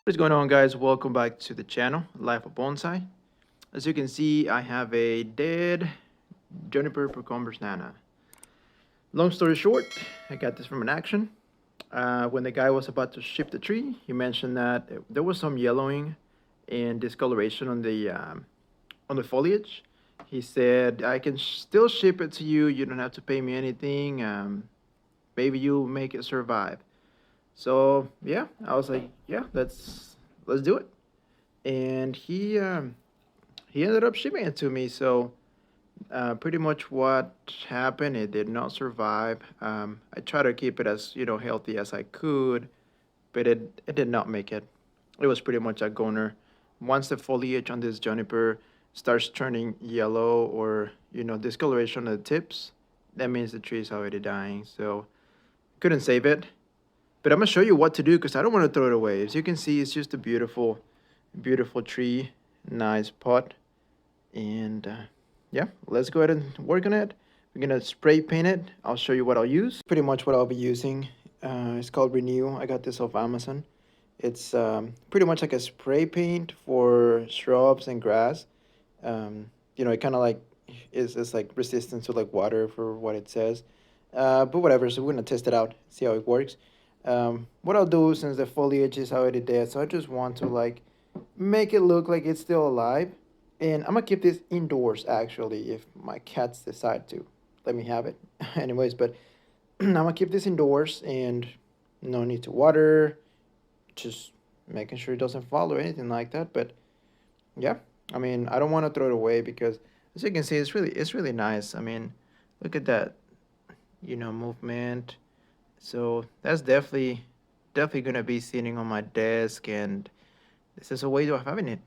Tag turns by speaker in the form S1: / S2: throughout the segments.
S1: What is going on, guys? Welcome back to the channel, Life of Bonsai. As you can see, I have a dead Juniper Nana. Long story short, I got this from an auction. When the guy was about to ship the tree, he mentioned that there was some yellowing and discoloration on the foliage. He said, "I can still ship it to you. You don't have to pay me anything. Maybe you'll make it survive." So yeah, I was like, "Yeah, let's do it." And he ended up shipping it to me. So pretty much what happened, it did not survive. I tried to keep it as healthy as I could, but it did not make it. It was pretty much a goner. Once the foliage on this juniper starts turning yellow or discoloration on the tips, that means the tree is already dying. So couldn't save it. But I'm gonna show you what to do because I don't want to throw it away. As you can see, it's just a beautiful tree, nice pot. And yeah, let's go ahead and work on it. We're gonna spray paint it. I'll show you what I'll use. Pretty much what I'll be using. It's called Renew. I got this off Amazon. It's pretty much like a spray paint for shrubs and grass. It kind of like is like resistant to like water for what it says. But whatever. So we're gonna test it out, see how it works. What I'll do, since the foliage is already dead, so I just want to like make it look like it's still alive. And I'm gonna keep this indoors actually if my cats decide to let me have it. Anyways, but I'm gonna keep this indoors and no need to water, just making sure it doesn't fall or anything like that. But yeah, I mean, I don't want to throw it away because as you can see, it's really nice. I mean, look at that, movement. So that's definitely gonna be sitting on my desk, and this is a way of having it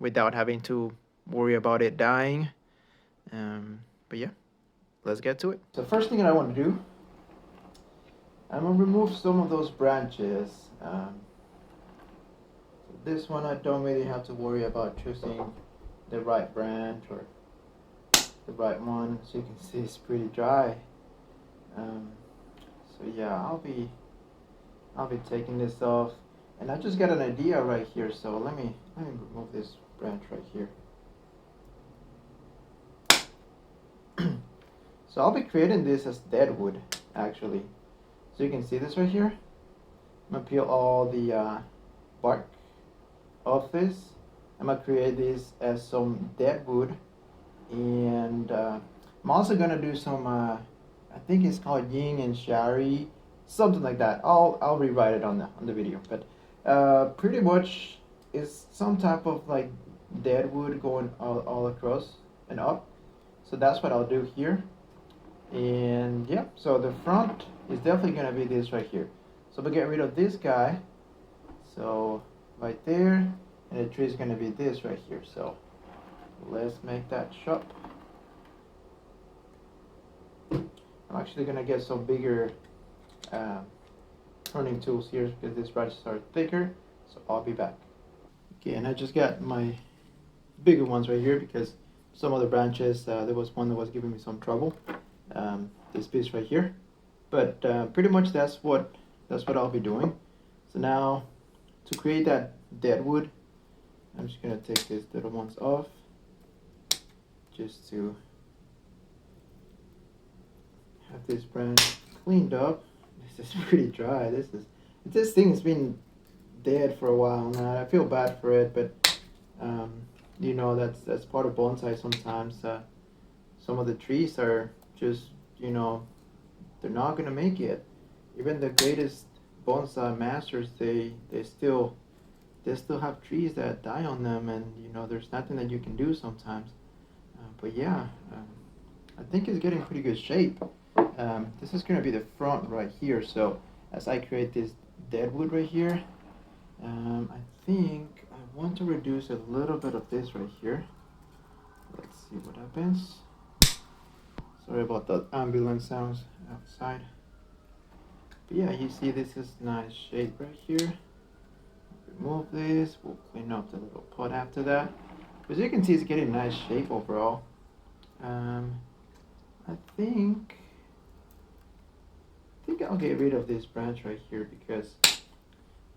S1: without having to worry about it dying. But yeah, let's get to it. So first thing that I want to do, I'm gonna remove some of those branches. So this one I don't really have to worry about choosing the right branch or the right one. As you can see, it's pretty dry. So yeah, I'll be taking this off, and I just got an idea right here. So let me remove this branch right here. So I'll be creating this as dead wood, actually. So you can see this right here. I'm gonna peel all the bark off this. I'm gonna create this as some dead wood, and I'm also gonna do some. I think it's called yin and shari, something like that. I'll rewrite it on the video, but pretty much it's some type of like dead wood going all across and up. So that's what I'll do here. And yeah, so the front is definitely gonna be this right here. So we'll get rid of this guy. So right there, and the tree is gonna be this right here. So let's make that sharp. I'm actually gonna get some bigger pruning tools here because these branches are thicker. So I'll be back. Okay, and I just got my bigger ones right here because some of the branches, there was one that was giving me some trouble. This piece right here, but pretty much that's what I'll be doing. So now to create that dead wood, I'm just gonna take these little ones off just to have this branch cleaned up. This is pretty dry. This thing has been dead for a while now. I feel bad for it, but that's part of bonsai. Sometimes some of the trees are just they're not gonna make it. Even the greatest bonsai masters, they still have trees that die on them, and there's nothing that you can do sometimes. But yeah, I think it's getting pretty good shape. This is gonna be the front right here. So as I create this dead wood right here, I think I want to reduce a little bit of this right here. Let's see what happens. Sorry about the ambulance sounds outside. But yeah, you see this is nice shape right here. Remove this. We'll clean up the little pot after that. As you can see, it's getting nice shape overall. I think I'll get rid of this branch right here because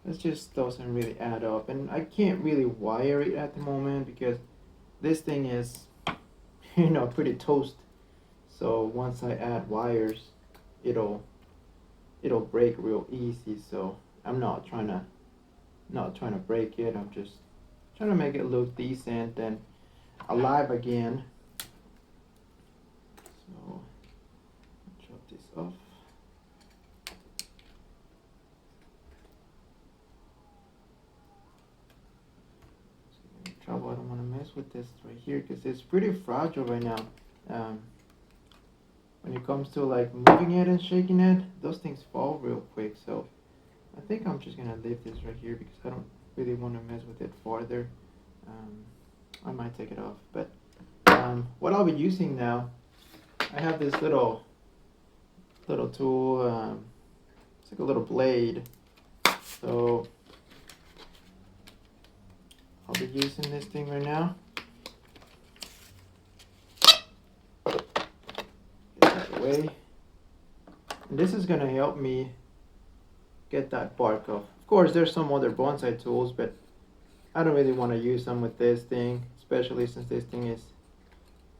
S1: It just doesn't really add up, and I can't really wire it at the moment because this thing is, pretty toast. So once I add wires, it'll it'll break real easy. So I'm not trying to break it. I'm just trying to make it look decent and alive again. So chop this off. Trouble. I don't want to mess with this right here because it's pretty fragile right now. Um, when it comes to like moving it and shaking it, those things fall real quick. So I think I'm just gonna leave this right here because I don't really want to mess with it farther. Um, I might take it off, but what I'll be using now, I have this little tool. It's like a little blade. So I'll be using this thing right now. Get that away. And this is gonna help me get that bark off. Of course, there's some other bonsai tools, but I don't really want to use them with this thing, especially since this thing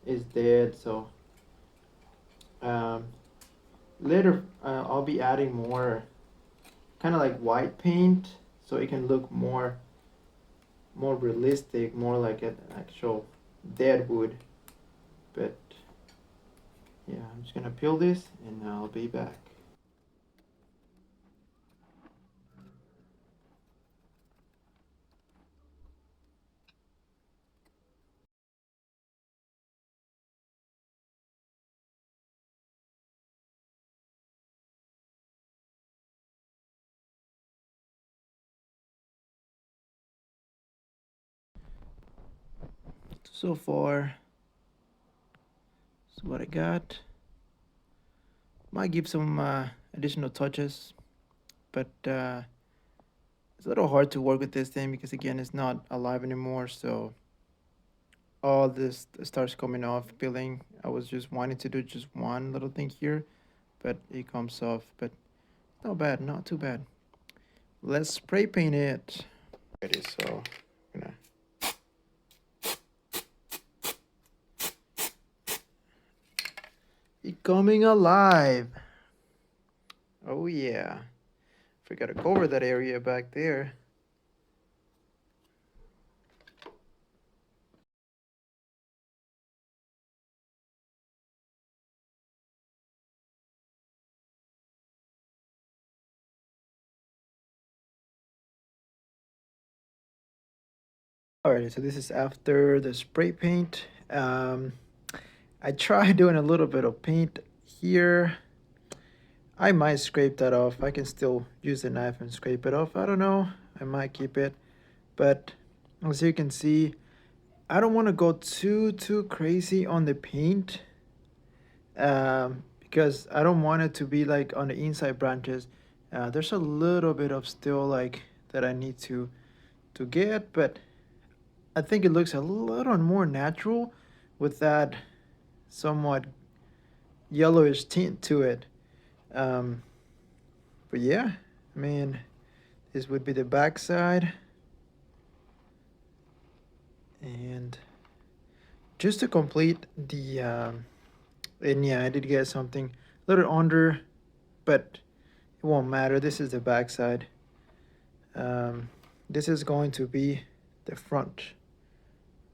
S1: is dead. So um, later I'll be adding more kind of like white paint so it can look more realistic, more like an actual dead wood. But yeah, I'm just gonna peel this and I'll be back. So far, that's what I got. Might give some additional touches, but it's a little hard to work with this thing because again, it's not alive anymore. So all this starts coming off, peeling. I was just wanting to do just one little thing here, but it comes off. But not bad, not too bad. Let's spray paint it. Ready, so I'm gonna becoming alive. Oh yeah. Forgot to cover that area back there. Alrighty, so this is after the spray paint. I tried doing a little bit of paint here. I might scrape that off. I can still use the knife and scrape it off. I don't know. I might keep it. But as you can see, I don't want to go too crazy on the paint because I don't want it to be like on the inside branches. There's a little bit of still like that I need to get, but I think it looks a little more natural with that somewhat yellowish tint to it. Um, but yeah, I mean, this would be the back side. And just to complete the, and yeah, I did get something a little under, but it won't matter. This is the back side. This is going to be the front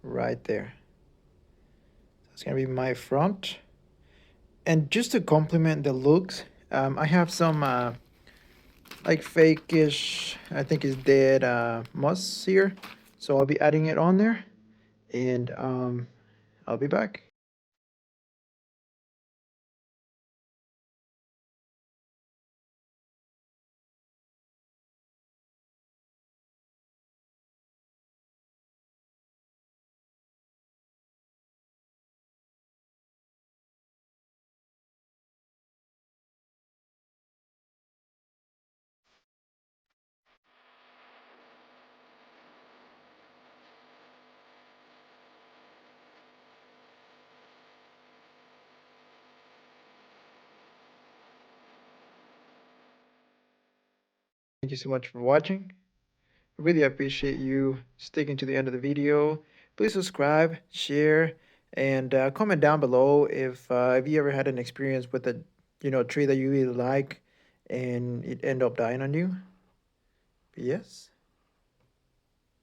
S1: right there. It's gonna be my front. And just to complement the looks, I have some like fakeish, I think is dead moss here. So I'll be adding it on there, and I'll be back. Thank you so much for watching. Really appreciate you sticking to the end of the video. Please subscribe, share, and comment down below if you ever had an experience with a tree that you really like and it end up dying on you. But yes.